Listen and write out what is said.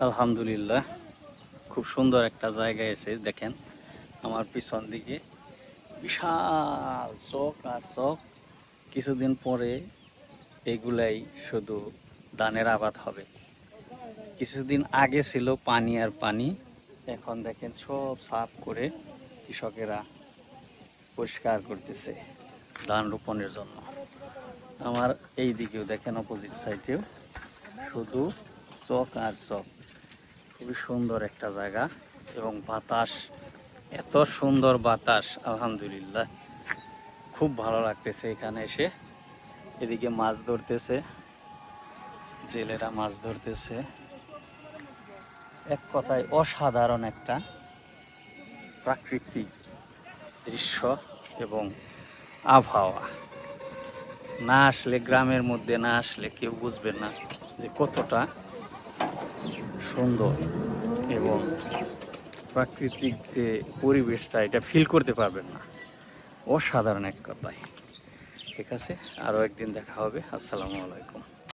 আলহামদুলিল্লাহ, খুব সুন্দর একটা জায়গায় এসে দেখেন আমার পিছন দিকে বিশাল চোখ আর চোখ। কিছুদিন পরে এগুলাই শুধু ধানের আবাদ হবে। কিছুদিন আগে ছিল পানি আর পানি, এখন দেখেন সব সাফ করে কৃষকেরা পরিষ্কার করতেছে ধান রোপণের জন্য। আমার এই দিকেও দেখেন অপোজিট সাইডেও শুধু চোখ আর চোখ। খুবই সুন্দর একটা জায়গা এবং বাতাস, এত সুন্দর বাতাস, আলহামদুলিল্লাহ খুব ভালো লাগতেছে এখানে এসে। এদিকে মাছ ধরতেছে, জেলেরা মাছ ধরতেছে। এক কথায় অসাধারণ একটা প্রাকৃতিক দৃশ্য এবং আবহাওয়া। না আসলে, গ্রামের মধ্যে না আসলে কেউ বুঝবে না যে কতটা সুন্দর এবং প্রাকৃতিক যে পরিবেশটা, এটা ফিল করতে পারবেন না। অসাধারণ এক কথায়। ঠিক আছে, আরও একদিন দেখা হবে। আসসালামু আলাইকুম।